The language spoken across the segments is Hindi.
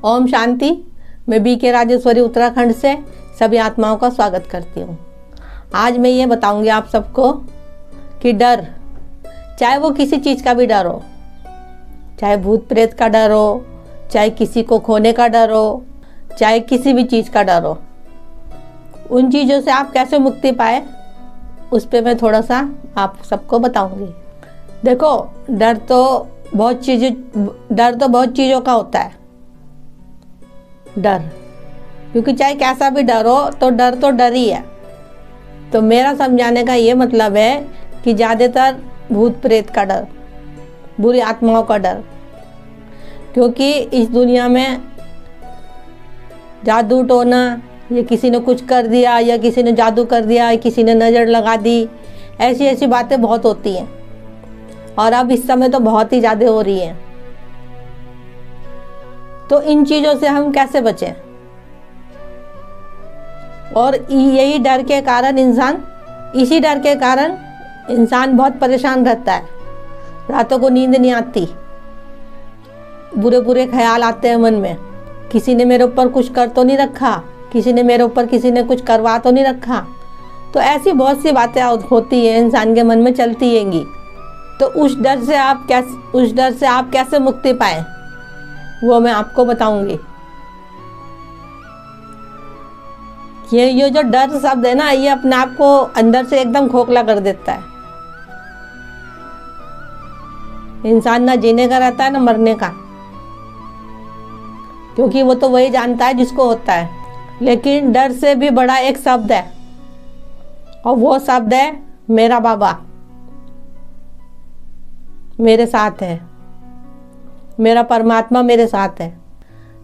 ओम शांति। मैं BK राजेश्वरी उत्तराखंड से सभी आत्माओं का स्वागत करती हूँ। आज मैं ये बताऊँगी आप सबको कि डर, चाहे वो किसी चीज़ का भी डर हो, चाहे भूत प्रेत का डर हो, चाहे किसी को खोने का डर हो, चाहे किसी भी चीज़ का डर हो, उन चीज़ों से आप कैसे मुक्ति पाए उस पर मैं थोड़ा सा आप सबको बताऊँगी। देखो, डर तो बहुत चीज़ों का होता है। डर, क्योंकि चाहे कैसा भी डर हो तो डर ही है। तो मेरा समझाने का ये मतलब है कि ज़्यादातर भूत प्रेत का डर, बुरी आत्माओं का डर, क्योंकि इस दुनिया में जादू टोना, या किसी ने कुछ कर दिया, या किसी ने जादू कर दिया, या किसी ने नज़र लगा दी, ऐसी बातें बहुत होती हैं। और अब इस समय तो बहुत ही ज़्यादा हो रही हैं। तो इन चीज़ों से हम कैसे बचें? और इसी डर के कारण इंसान बहुत परेशान रहता है। रातों को नींद नहीं आती, बुरे ख्याल आते हैं मन में। किसी ने मेरे ऊपर कुछ कर तो नहीं रखा, किसी ने कुछ करवा तो नहीं रखा। तो ऐसी बहुत सी बातें होती हैं, इंसान के मन में चलती हैंगी। तो उस डर से आप कैसे मुक्ति पाएं, वो मैं आपको बताऊंगी। ये जो डर शब्द है ना, ये अपने आप को अंदर से एकदम खोखला कर देता है। इंसान ना जीने का रहता है ना मरने का, क्योंकि वो तो वही जानता है जिसको होता है। लेकिन डर से भी बड़ा एक शब्द है, और वो शब्द है मेरा बाबा मेरे साथ है, मेरा परमात्मा मेरे साथ है।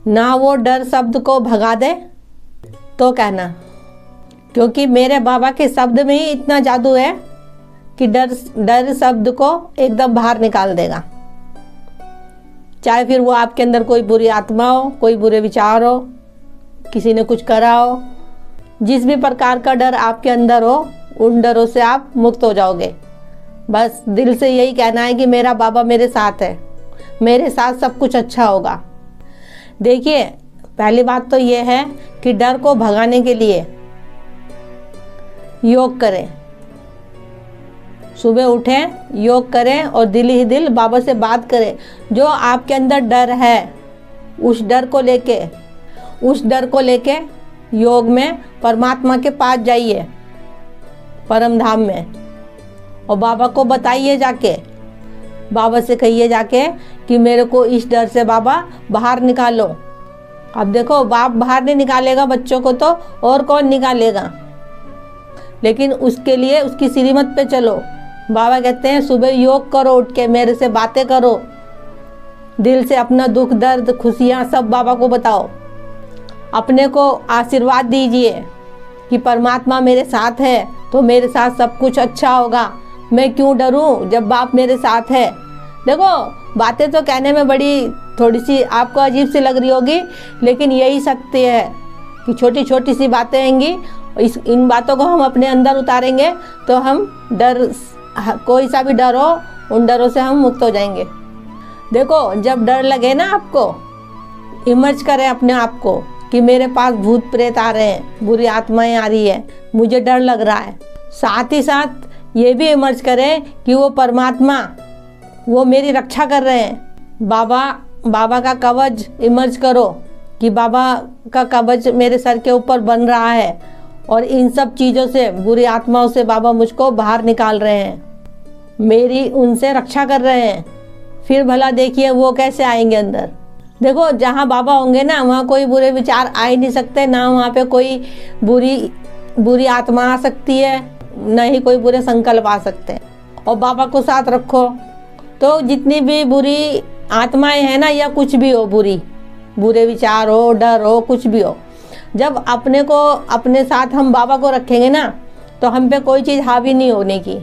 ना वो डर शब्द को भगा दे तो कहना, क्योंकि मेरे बाबा के शब्द में ही इतना जादू है कि डर शब्द को एकदम बाहर निकाल देगा। चाहे फिर वो आपके अंदर कोई बुरी आत्मा हो, कोई बुरे विचार हो, किसी ने कुछ करा हो, जिस भी प्रकार का डर आपके अंदर हो, उन डरों से आप मुक्त हो जाओगे। बस दिल से यही कहना है कि मेरा बाबा मेरे साथ है, मेरे साथ सब कुछ अच्छा होगा। देखिए, पहली बात तो ये है कि डर को भगाने के लिए योग करें। सुबह उठें, योग करें और दिल ही दिल बाबा से बात करें। जो आपके अंदर डर है, उस डर को लेके योग में परमात्मा के पास जाइए, परम धाम में, और बाबा को बताइए जाके, बाबा से कहिए जाके कि मेरे को इस डर से बाबा बाहर निकालो। अब देखो, बाप बाहर नहीं निकालेगा बच्चों को तो और कौन निकालेगा। लेकिन उसके लिए उसकी श्रीमत पे चलो। बाबा कहते हैं सुबह योग करो, उठ के मेरे से बातें करो, दिल से अपना दुख दर्द खुशियाँ सब बाबा को बताओ। अपने को आशीर्वाद दीजिए कि परमात्मा मेरे साथ है तो मेरे साथ सब कुछ अच्छा होगा। मैं क्यों डरूं जब बाप मेरे साथ है। देखो, बातें तो कहने में बड़ी थोड़ी सी आपको अजीब सी लग रही होगी, लेकिन यही सत्य है कि छोटी छोटी सी बातें आएंगी। इन बातों को हम अपने अंदर उतारेंगे तो हम कोई सा भी डर हो, उन डरों से हम मुक्त हो जाएंगे। देखो, जब डर लगे ना आपको, इमर्ज करें अपने आप को कि मेरे पास भूत प्रेत आ रहे हैं, बुरी आत्माएं आ रही है, मुझे डर लग रहा है। साथ ही साथ ये भी इमर्ज करें कि वो परमात्मा, वो मेरी रक्षा कर रहे हैं। बाबा का कवच इमर्ज करो कि बाबा का कवच मेरे सर के ऊपर बन रहा है, और इन सब चीज़ों से, बुरी आत्माओं से बाबा मुझको बाहर निकाल रहे हैं, मेरी उनसे रक्षा कर रहे हैं। फिर भला देखिए वो कैसे आएंगे अंदर। देखो, जहाँ बाबा होंगे ना, वहाँ कोई बुरे विचार आ ही नहीं सकते, ना वहाँ पे कोई बुरी आत्मा आ सकती है, न ही कोई बुरे संकल्प आ सकते हैं। और बाबा को साथ रखो तो जितनी भी बुरी आत्माएं हैं ना, या कुछ भी हो, बुरे विचार हो, डर हो, कुछ भी हो, जब अपने साथ हम बाबा को रखेंगे ना, तो हम पे कोई चीज़ हावी नहीं होने की।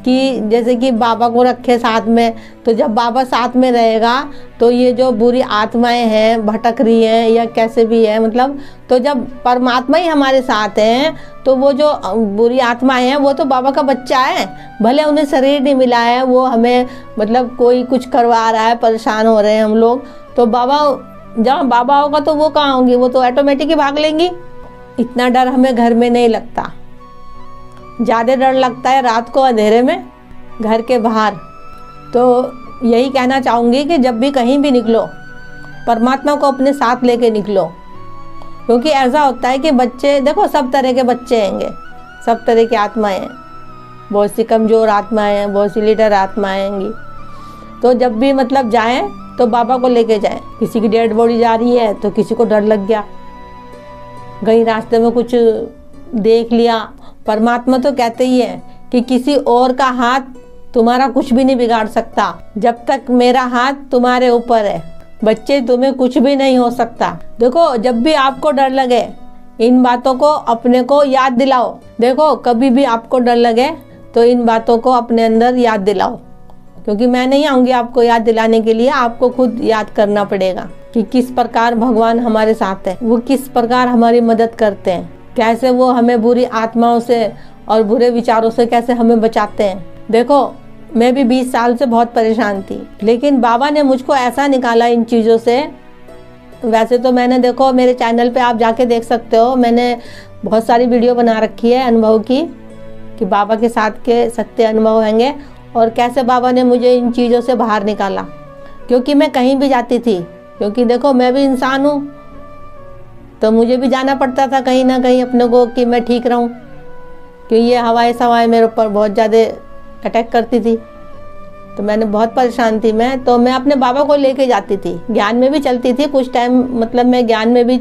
कि जैसे कि बाबा को रखे साथ में, तो जब बाबा साथ में रहेगा तो ये जो बुरी आत्माएं हैं, भटक रही हैं या कैसे भी है, मतलब, तो जब परमात्मा ही हमारे साथ हैं तो वो जो बुरी आत्माएं हैं वो तो बाबा का बच्चा है। भले उन्हें शरीर नहीं मिला है, वो हमें मतलब कोई कुछ करवा रहा है, परेशान हो रहे हैं हम लोग, तो बाबा जहाँ बाबा होगा तो वो कहाँ होंगी, वो तो ऑटोमेटिक ही भाग लेंगी। इतना डर हमें घर में नहीं लगता, ज़्यादा डर लगता है रात को अंधेरे में घर के बाहर। तो यही कहना चाहूँगी कि जब भी कहीं भी निकलो परमात्मा को अपने साथ लेके निकलो, क्योंकि ऐसा होता है कि बच्चे, देखो सब तरह के बच्चे हैंगे, सब तरह की आत्माएं हैं, बहुत सी कमज़ोर आत्माएं हैं, बहुत सी लीडर आत्माएं आएंगी। तो जब भी मतलब जाएं तो बाबा को लेके जाएं। किसी की डेड बॉडी जा रही है तो किसी को डर लग गया, कहीं रास्ते में कुछ देख लिया, परमात्मा तो कहते ही है कि किसी और का हाथ तुम्हारा कुछ भी नहीं बिगाड़ सकता जब तक मेरा हाथ तुम्हारे ऊपर है। बच्चे तुम्हें कुछ भी नहीं हो सकता। देखो जब भी आपको डर लगे इन बातों को अपने को याद दिलाओ। देखो कभी भी आपको डर लगे तो इन बातों को अपने अंदर याद दिलाओ, क्योंकि मैं नहीं आऊँगी आपको याद दिलाने के लिए, आपको खुद याद करना पड़ेगा कि किस प्रकार भगवान हमारे साथ है, वो किस प्रकार हमारी मदद करते हैं, कैसे वो हमें बुरी आत्माओं से और बुरे विचारों से कैसे हमें बचाते हैं। देखो मैं भी 20 साल से बहुत परेशान थी, लेकिन बाबा ने मुझको ऐसा निकाला इन चीज़ों से। वैसे तो मैंने, देखो मेरे चैनल पे आप जाके देख सकते हो, मैंने बहुत सारी वीडियो बना रखी है अनुभव की, कि बाबा के साथ के सत्य अनुभव होंगे और कैसे बाबा ने मुझे इन चीज़ों से बाहर निकाला। क्योंकि मैं कहीं भी जाती थी, क्योंकि देखो मैं भी इंसान हूँ, तो मुझे भी जाना पड़ता था कहीं ना कहीं अपने को कि मैं ठीक रहूँ, क्योंकि ये हवाएं सवाएं मेरे ऊपर बहुत ज़्यादा अटैक करती थी। तो मैंने बहुत परेशान थी मैं, तो मैं अपने बाबा को लेके जाती थी, ज्ञान में भी चलती थी कुछ टाइम, मतलब मैं ज्ञान में भी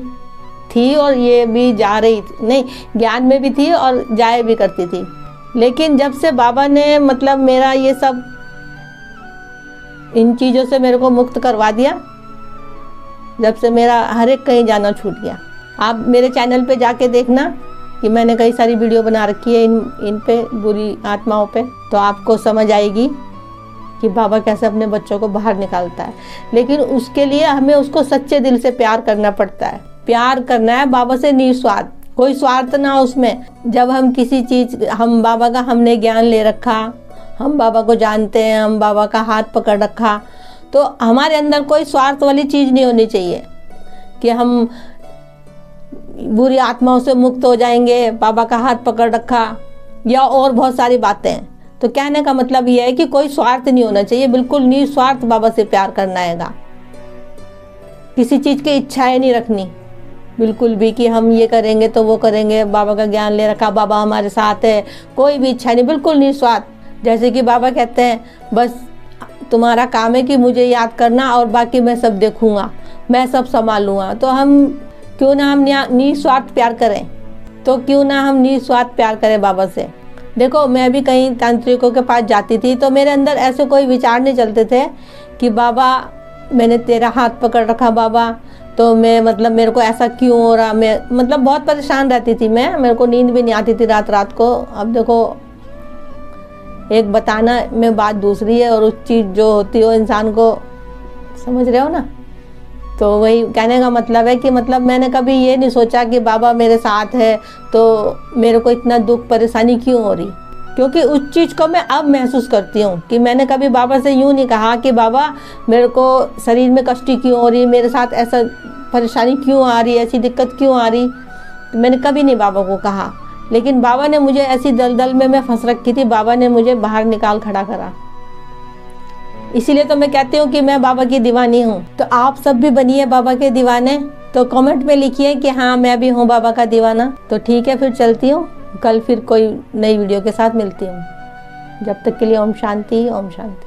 थी और ये भी जा रही थी, नहीं ज्ञान में भी थी और जाए भी करती थी। लेकिन जब से बाबा ने मतलब मेरा ये सब इन चीज़ों से मेरे को मुक्त करवा दिया, जब से मेरा हर एक कहीं जाना छूट गया। आप मेरे चैनल पे जाके देखना कि मैंने कई सारी वीडियो बना रखी है इन पे, बुरी आत्माओं पे, तो आपको समझ आएगी कि बाबा कैसे अपने बच्चों को बाहर निकालता है। लेकिन उसके लिए हमें उसको सच्चे दिल से प्यार करना पड़ता है। प्यार करना है बाबा से निस्वार्थ, कोई स्वार्थ ना हो उसमें। जब हम किसी चीज़, हम बाबा का हमने ज्ञान ले रखा, हम बाबा को जानते हैं, हम बाबा का हाथ पकड़ रखा, तो हमारे अंदर कोई स्वार्थ वाली चीज़ नहीं होनी चाहिए कि हम बुरी आत्माओं से मुक्त हो जाएंगे, बाबा का हाथ पकड़ रखा, या और बहुत सारी बातें। तो कहने का मतलब ये है कि कोई स्वार्थ नहीं होना चाहिए, बिल्कुल निस्वार्थ बाबा से प्यार करना हैगा। किसी चीज़ की इच्छाएं नहीं रखनी बिल्कुल भी कि हम ये करेंगे तो वो करेंगे, बाबा का ज्ञान ले रखा, बाबा हमारे साथ है, कोई भी इच्छा नहीं, बिल्कुल निस्वार्थ। जैसे कि बाबा कहते हैं बस तुम्हारा काम है कि मुझे याद करना और बाकी मैं सब देखूंगा, मैं सब संभालूंगा। तो हम क्यों ना हम निस्वार्थ प्यार करें, तो क्यों ना हम निस्वार्थ प्यार करें बाबा से। देखो मैं भी कहीं तांत्रिकों के पास जाती थी तो मेरे अंदर ऐसे कोई विचार नहीं चलते थे कि बाबा मैंने तेरा हाथ पकड़ रखा बाबा, तो मैं मतलब मेरे को ऐसा क्यों हो रहा। मैं मतलब बहुत परेशान रहती थी मैं, मेरे को नींद भी नहीं आती थी रात रात को। अब देखो एक बताना में बात दूसरी है और उस चीज़ जो होती है वो इंसान को, समझ रहे हो ना। तो वही कहने का मतलब है कि मतलब मैंने कभी ये नहीं सोचा कि बाबा मेरे साथ है तो मेरे को इतना दुख परेशानी क्यों हो रही, क्योंकि उस चीज़ को मैं अब महसूस करती हूँ कि मैंने कभी बाबा से यूँ नहीं कहा कि बाबा मेरे को शरीर में कष्ट क्यों हो रही, मेरे साथ ऐसा परेशानी क्यों आ रही, ऐसी दिक्कत क्यों आ रही, मैंने कभी नहीं बाबा को कहा। लेकिन बाबा ने मुझे ऐसी दलदल में मैं फंस रखी थी, बाबा ने मुझे बाहर निकाल खड़ा करा। इसीलिए तो मैं कहती हूँ कि मैं बाबा की दीवानी हूँ। तो आप सब भी बनिए बाबा के दीवाने। तो कमेंट में लिखिए कि हाँ मैं भी हूँ बाबा का दीवाना। तो ठीक है, फिर चलती हूँ, कल फिर कोई नई वीडियो के साथ मिलती हूँ। जब तक के लिए ओम शांति, ओम शांति।